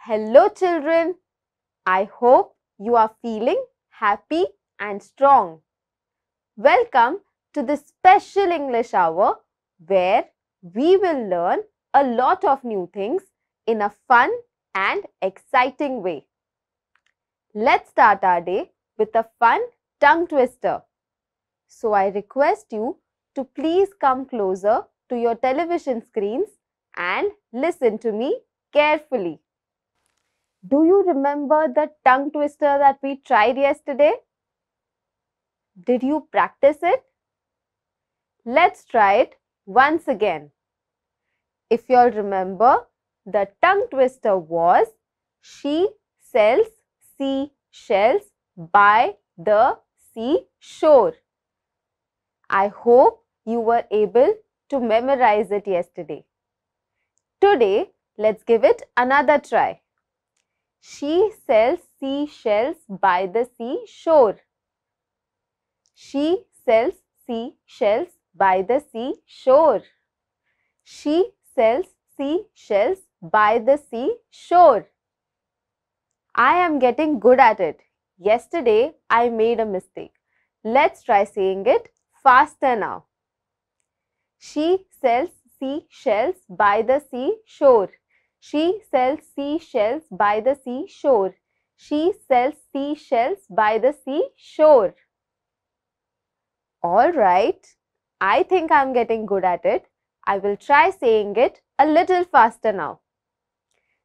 Hello children, I hope you are feeling happy and strong. Welcome to this special English hour where we will learn a lot of new things in a fun and exciting way. Let's start our day with a fun tongue twister. So I request you to please come closer to your television screens and listen to me carefully. Do you remember the tongue twister that we tried yesterday? Did you practice it? Let's try it once again. If you all remember, the tongue twister was she sells seashells by the seashore. I hope you were able to memorize it yesterday. Today, let's give it another try. She sells seashells by the seashore. She sells seashells by the seashore. She sells seashells by the seashore. I am getting good at it. Yesterday, I made a mistake. Let's try saying it faster now. She sells seashells by the seashore. She sells seashells by the seashore. She sells seashells by the seashore. All right, I think I'm getting good at it. I will try saying it a little faster now.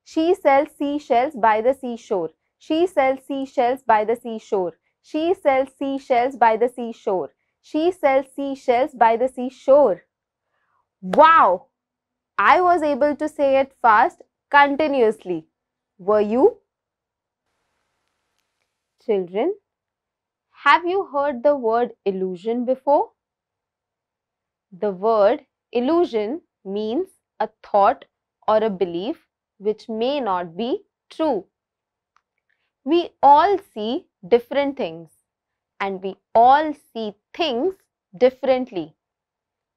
She sells seashells by the seashore. She sells seashells by the seashore. She sells seashells by the seashore. She sells seashells by the seashore. Wow! I was able to say it fast continuously. Were you? Children, have you heard the word illusion before? The word illusion means a thought or a belief which may not be true. We all see different things and we all see things differently.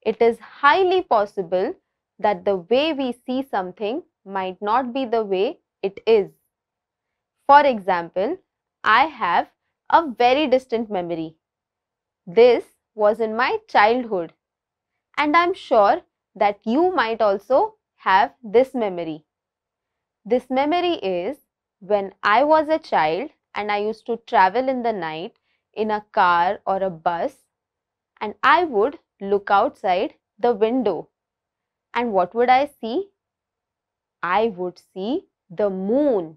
It is highly possible that the way we see something might not be the way it is. For example, I have a very distant memory. This was in my childhood, and I'm sure that you might also have this memory. This memory is when I was a child and I used to travel in the night in a car or a bus, and I would look outside the window. And what would I see? I would see the moon,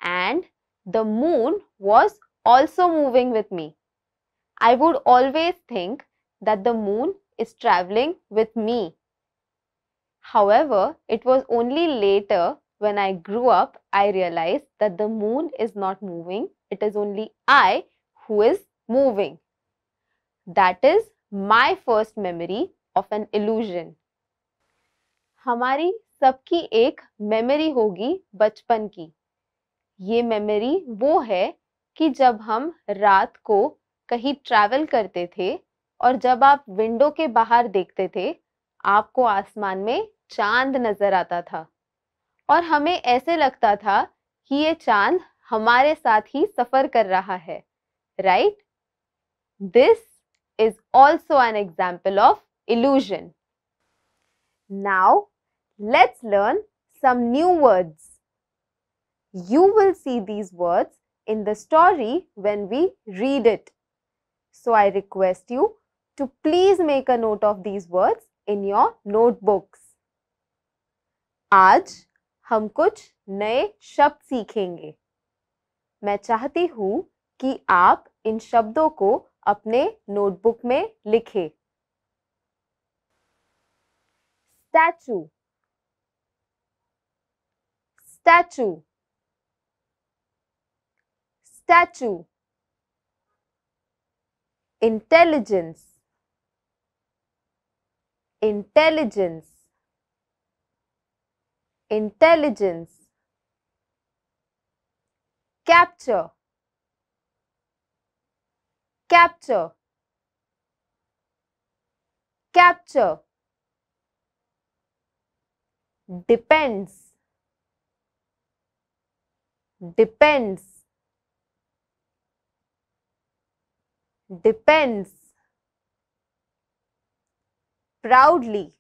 and the moon was also moving with me. I would always think that the moon is traveling with me. However, it was only later when I grew up, I realized that the moon is not moving. It is only I who is moving. That is my first memory of an illusion. हमारी सबकी एक memory होगी बचपन की. ये memory वो है कि जब हम रात को कहीं ट्रैवल करते थे और जब आप विंडो के बाहर देखते थे, आपको आसमान में चांद नजर आता था और हमें ऐसे लगता था कि ये चांद हमारे साथ ही सफर कर रहा है, right? This is also an example of illusion. Now, let's learn some new words. You will see these words in the story when we read it. So I request you to please make a note of these words in your notebooks. आज हम कुछ नए शब्द सीखेंगे. मैं चाहती हूँ कि आप इन शब्दों को अपने नोटबुक में लिखें. Statue, statue, statue. Intelligence, intelligence, intelligence. Capture, capture, capture. Depends, depends, depends. Proudly,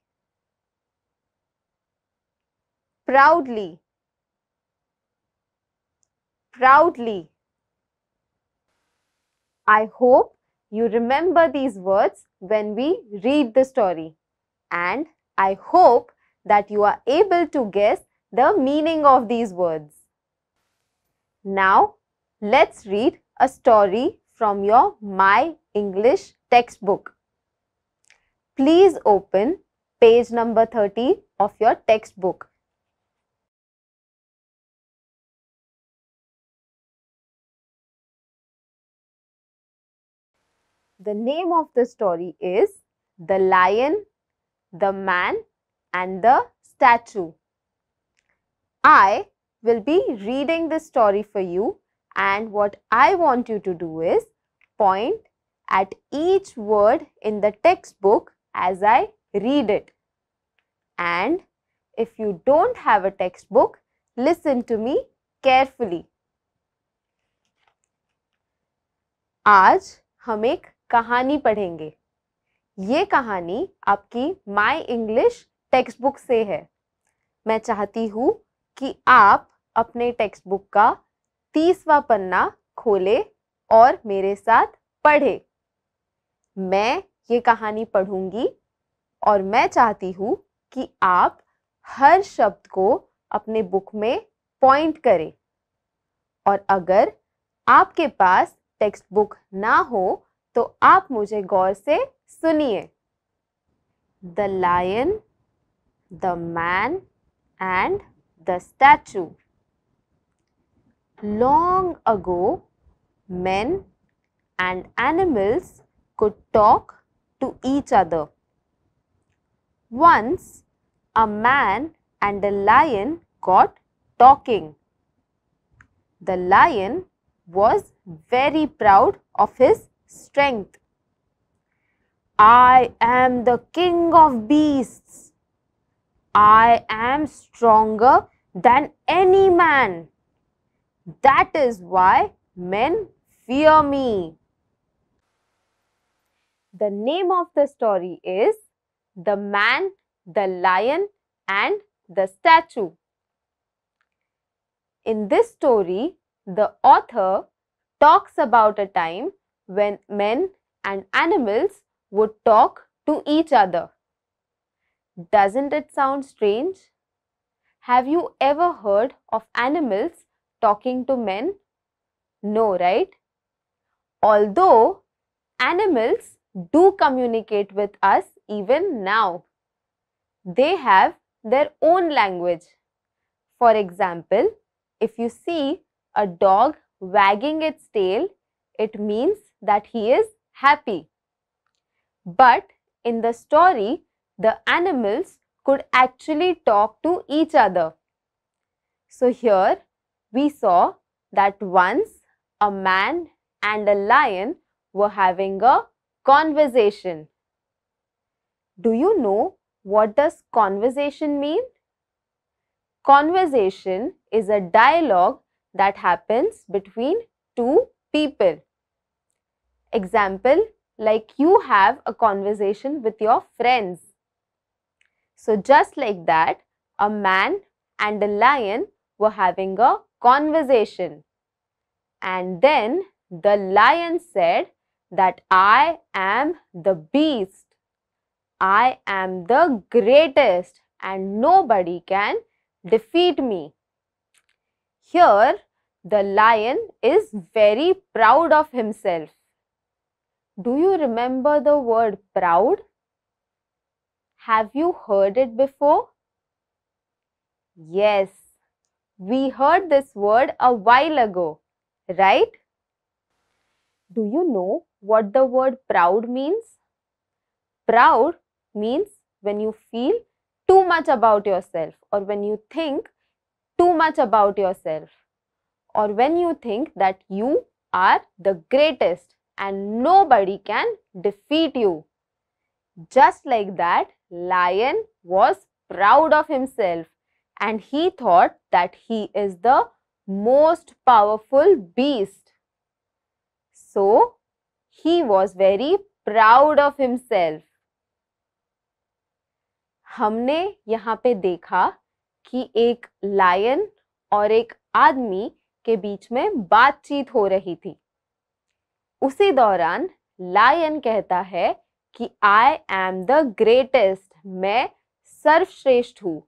proudly, proudly. I hope you remember these words when we read the story, and I hope that you are able to guess the meaning of these words. Now, let's read a story from your My English textbook. Please open page number 30 of your textbook. The name of the story is The Lion, the Man and the Statue. I will be reading this story for you, and what I want you to do is point at each word in the textbook as I read it. And if you don't have a textbook, listen to me carefully. आज हम एक कहानी पढ़ेंगे. ये कहानी आपकी my English text से है. मैं चाहती हूँ कि आप अपने टेक्स्ट बुक का 30वां पन्ना खोलें और मेरे साथ पढ़ें. मैं ये कहानी पढ़ूंगी और मैं चाहती हूँ कि आप हर शब्द को अपने बुक में पॉइंट करें. और अगर आपके पास टेक्स्ट बुक ना हो तो आप मुझे गौर से सुनिए. The Lion, the Man and the Statue. Long ago, men and animals could talk to each other. Once, a man and a lion got talking. The lion was very proud of his strength. I am the king of beasts. I am stronger than any man. That is why men fear me. The name of the story is The Man, the Lion and the Statue. In this story, the author talks about a time when men and animals would talk to each other. Doesn't it sound strange? Have you ever heard of animals talking to men? No, right? Although animals do communicate with us even now. They have their own language. For example, if you see a dog wagging its tail, it means that he is happy. But in the story, the animals could actually talk to each other. So here we saw that once a man and a lion were having a conversation. Do you know what does conversation mean? Conversation is a dialogue that happens between two people. Example, like you have a conversation with your friends. So just like that, a man and a lion were having a conversation. And then the lion said that I am the beast. I am the greatest and nobody can defeat me. Here, the lion is very proud of himself. Do you remember the word proud? Have you heard it before? Yes, we heard this word a while ago, right? Do you know what the word proud means? Proud means when you feel too much about yourself, or when you think too much about yourself, or when you think that you are the greatest and nobody can defeat you. Just like that, lion was proud of himself and he thought that he is the most powerful beast. So, he was very proud of himself. हमने यहाँ पे देखा कि एक lion और एक आदमी के बीच में बातचीत हो रही थी। उसी दौरान लायन कहता है कि आई एम द ग्रेटेस्ट, मैं सर्वश्रेष्ठ हूँ,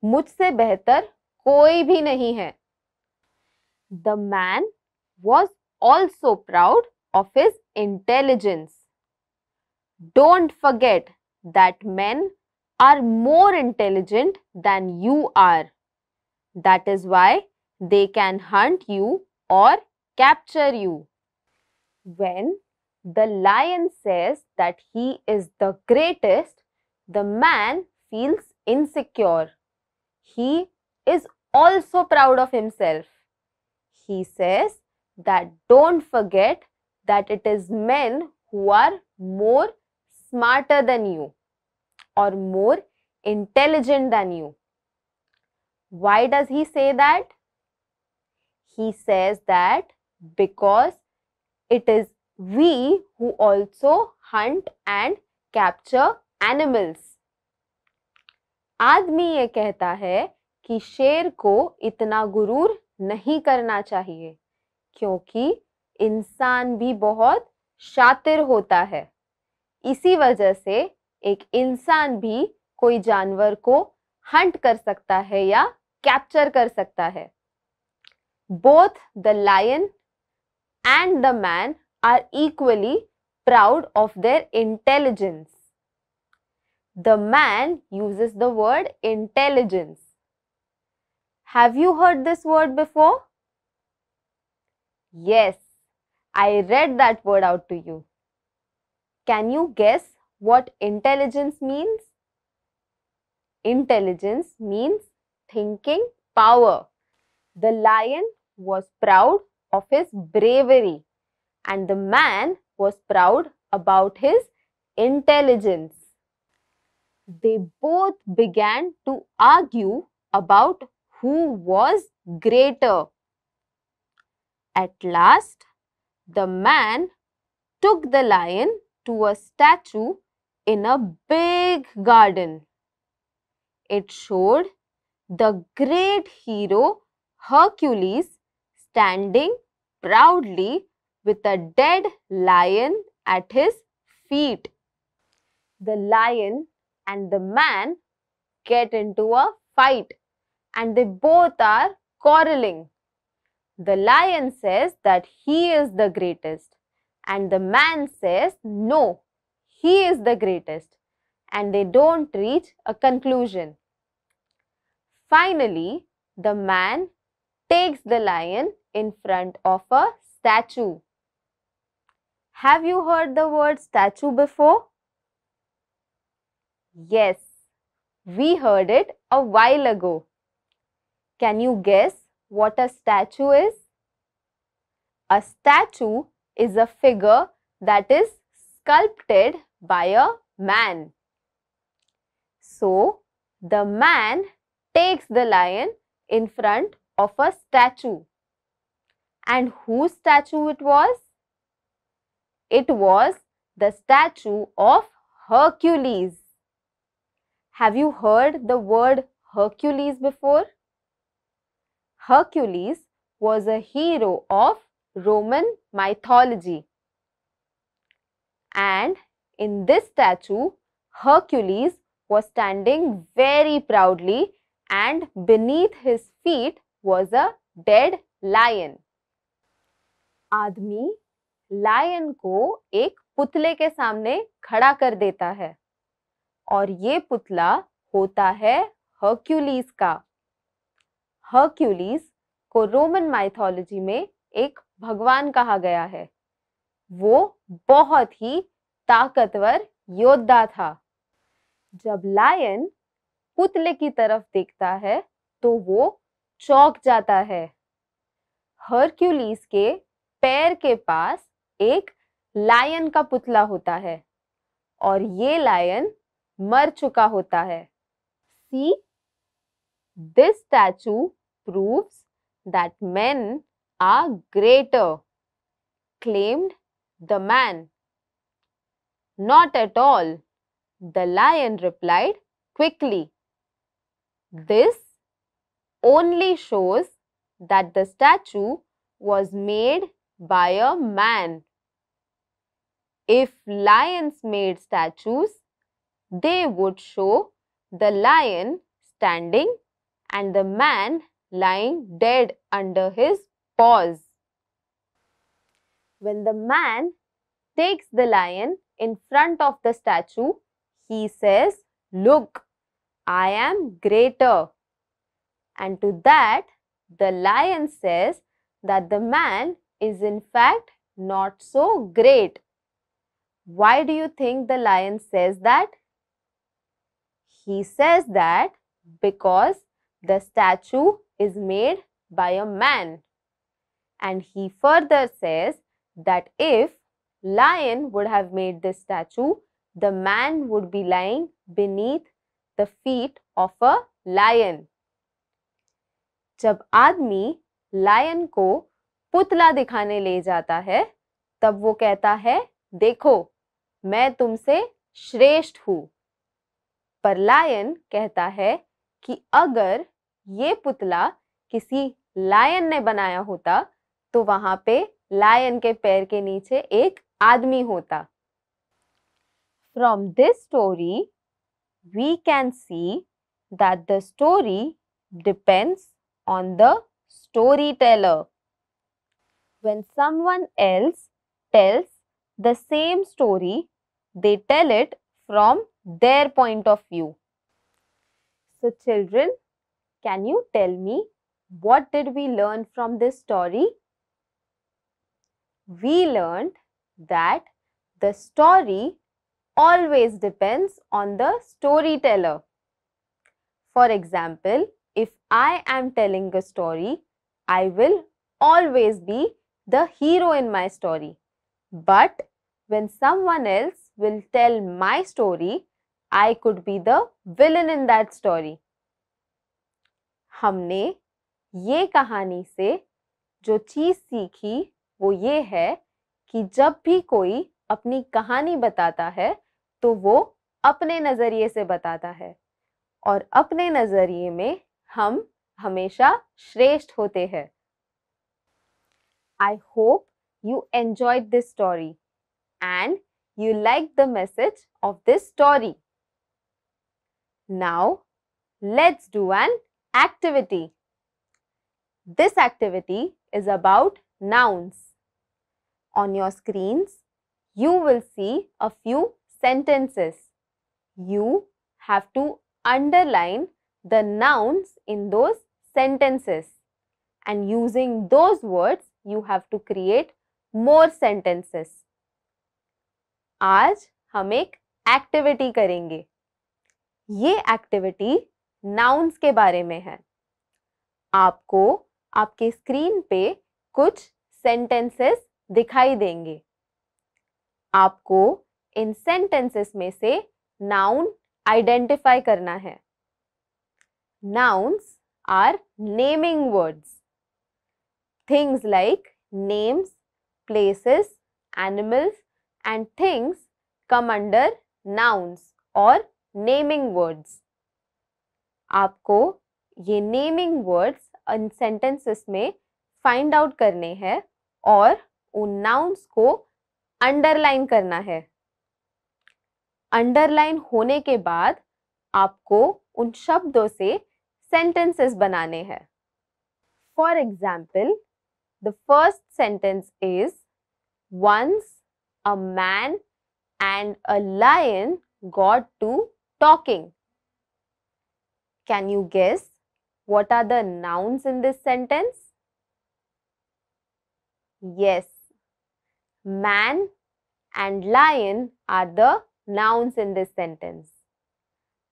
मुझसे बेहतर कोई भी नहीं है। The man was also proud of his intelligence. Don't forget that men are more intelligent than you are. That is why they can hunt you or capture you. When the lion says that he is the greatest, the man feels insecure. He is also proud of himself. He says that don't forget that it is men who are more smarter than you or more intelligent than you. Why does he say that? He says that because it is we who also hunt and capture animals. आदमी ये कहता है कि शेर को इतना गुरूर नहीं करना चाहिए क्योंकि इंसान भी बहुत शातिर होता है। इसी वजह से एक इंसान भी कोई जानवर को हंट कर सकता है या कैप्चर कर सकता है। Both the lion and the man are equally proud of their intelligence. The man uses the word intelligence. Have you heard this word before? Yes, I read that word out to you. Can you guess what intelligence means? Intelligence means thinking power. The lion was proud of his bravery and the man was proud about his intelligence. They both began to argue about who was greater. At last, the man took the lion to a statue in a big garden. It showed the great hero Hercules standing proudly with a dead lion at his feet. The lion and the man get into a fight and they both are quarreling. The lion says that he is the greatest and the man says no, he is the greatest, and they don't reach a conclusion. Finally, the man takes the lion in front of a statue. Have you heard the word statue before? Yes, we heard it a while ago. Can you guess what a statue is? A statue is a figure that is sculpted by a man. So, the man takes the lion in front of a statue. And whose statue it was? It was the statue of Hercules. Have you heard the word Hercules before? Hercules was a hero of Roman mythology. And in this statue, Hercules was standing very proudly and beneath his feet was a dead lion. आदमी lion को एक पुतले के सामने खड़ा कर देता है और ये पुतला होता है हर्क्यूलिस का। हर्क्यूलिस को रोमन माइथोलॉजी में एक भगवान कहा गया है। वो बहुत ही ताकतवर योद्धा था। जब लायन पुतले की तरफ देखता है तो वो चौंक जाता है। हर्क्यूलिस के पैर के पास एक लायन का पुतला होता है और ये लायन मर चुका होता है। See, this statue proves that men are greater, claimed the man. Not at all, the lion replied quickly. This only shows that the statue was made by a man. If lions made statues, they would show the lion standing and the man lying dead under his paws. When the man takes the lion in front of the statue, he says, "Look, I am greater." And to that, the lion says that the man is in fact not so great. Why do you think the lion says that? He says that because the statue is made by a man. And he further says that if lion would have made this statue, the man would be lying beneath the feet of a lion. जब आदमी lion को पुतला दिखाने ले जाता है, तब वो कहता है, देखो, मैं तुमसे श्रेष्ठ हूँ। पर लायन कहता है कि अगर ये पुतला किसी लायन ने बनाया होता, तो वहां पे लायन के पैर के नीचे एक आदमी होता। From this story, we can see that the story depends on the storyteller. When someone else tells the same story, they tell it from their point of view. So children, can you tell me what did we learn from this story? We learned that the story always depends on the storyteller. For example, if I am telling a story, I will always be the hero in my story. But when someone else will tell my story, I could be the villain in that story. हमने ये कहानी से जो चीज़ सीखी वो ये है कि जब भी कोई अपनी कहानी बताता है तो वो अपने नज़रिए से बताता है और अपने नज़रिए में हम हमेशा श्रेष्ठ होते हैं। I hope you enjoyed this story and you liked the message of this story. Now, let's do an activity. This activity is about nouns. On your screens, you will see a few sentences. You have to underline the nouns in those sentences. And using those words, you have to create more sentences. आज हम एक activity करेंगे। ये activity nouns के बारे में है। आपको आपके स्क्रीन पे कुछ सेंटेंसेस दिखाई देंगे। आपको इन सेंटेंसेस में से नाउन आइडेंटिफाई करना है। Nouns are naming words. Things like names, places, animals and things come under nouns or naming words. आपको ये naming words इन sentences में find out करने हैं और उन nouns को underline करना है। अंडरलाइन होने के बाद आपको उन शब्दों से सेंटेंसेस बनाने हैं. For example, the first sentence is once a man and a lion got to talking. Can you guess what are the nouns in this sentence? Yes, man and lion are the nouns in this sentence.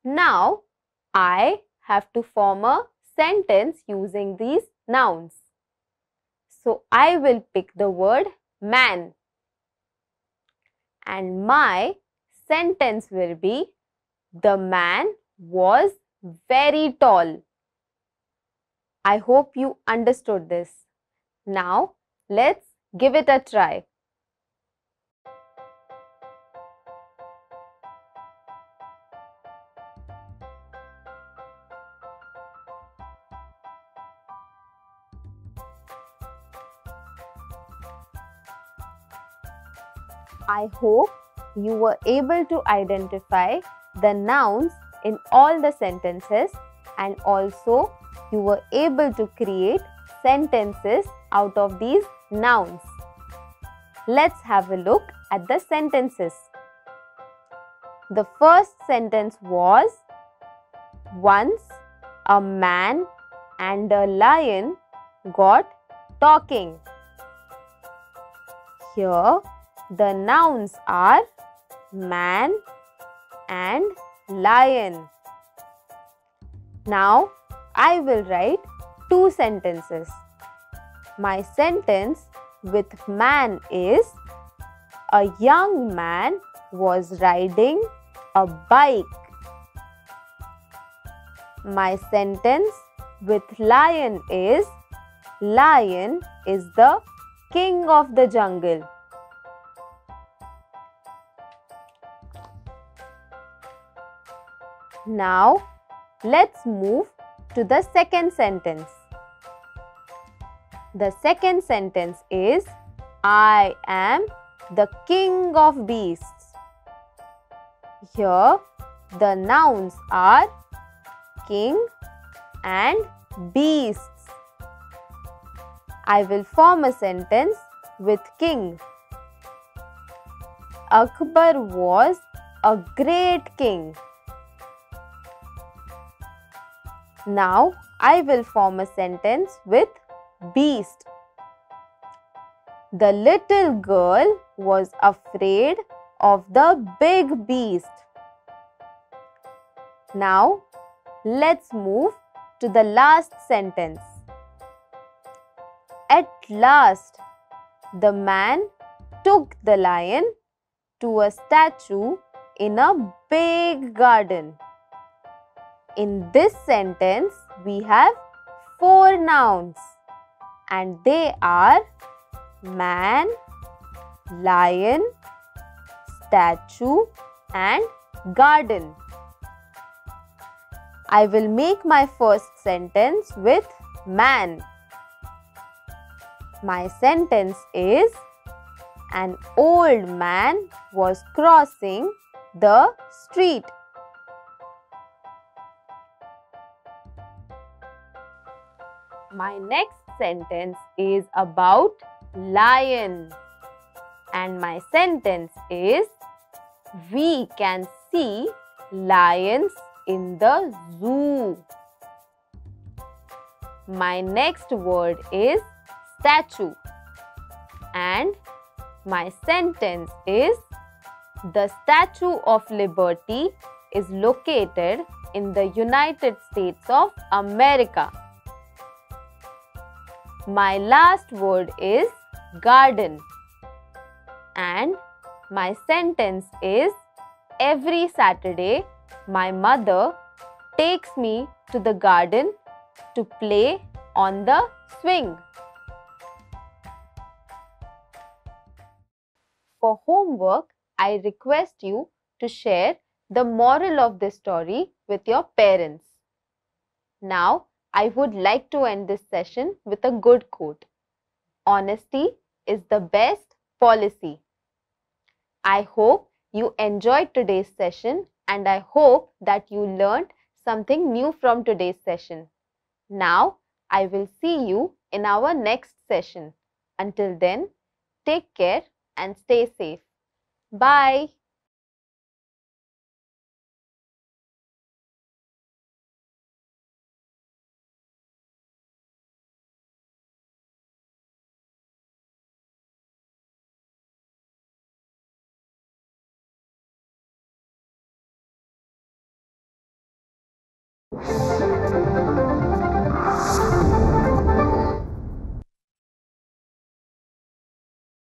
Now, I have to form a sentence using these nouns. So, I will pick the word man and my sentence will be the man was very tall. I hope you understood this. Now, let's give it a try. I hope you were able to identify the nouns in all the sentences and also you were able to create sentences out of these nouns. Let's have a look at the sentences. The first sentence was, once a man and a lion got talking. Here, the nouns are man and lion. Now, I will write two sentences. My sentence with man is, a young man was riding a bike. My sentence with lion is, lion is the king of the jungle. Now, let's move to the second sentence. The second sentence is, I am the king of beasts. Here, the nouns are king and beasts. I will form a sentence with king. Akbar was a great king. Now, I will form a sentence with beast. The little girl was afraid of the big beast. Now, let's move to the last sentence. At last, the man took the lion to a statue in a big garden. In this sentence, we have four nouns and they are man, lion, statue and garden. I will make my first sentence with man. My sentence is, an old man was crossing the street. My next sentence is about lion and my sentence is, we can see lions in the zoo. My next word is statue and my sentence is, the Statue of Liberty is located in the United States of America. My last word is garden and my sentence is, every Saturday my mother takes me to the garden to play on the swing. For homework, I request you to share the moral of this story with your parents. Now, I would like to end this session with a good quote. Honesty is the best policy. I hope you enjoyed today's session and I hope that you learned something new from today's session. Now, I will see you in our next session. Until then, take care and stay safe. Bye.